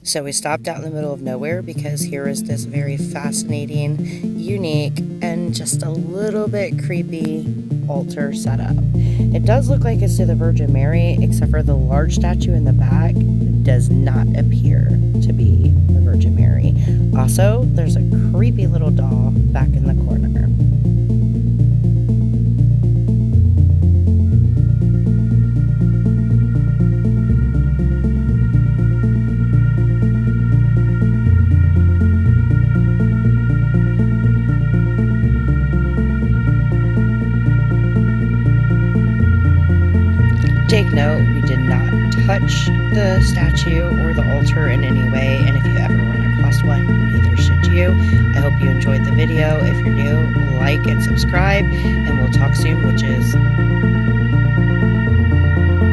So we stopped out in the middle of nowhere because here is this very fascinating, unique, and just a little bit creepy altar setup. It does look like it's to the Virgin Mary, except for the large statue in the back does not appear to be the Virgin Mary. Also, there's a creepy little doll back in the corner. Take note, we did not touch the statue or the altar in any way, and if you ever run across one, neither should you. I hope you enjoyed the video. If you're new, like and subscribe, and we'll talk soon, witches.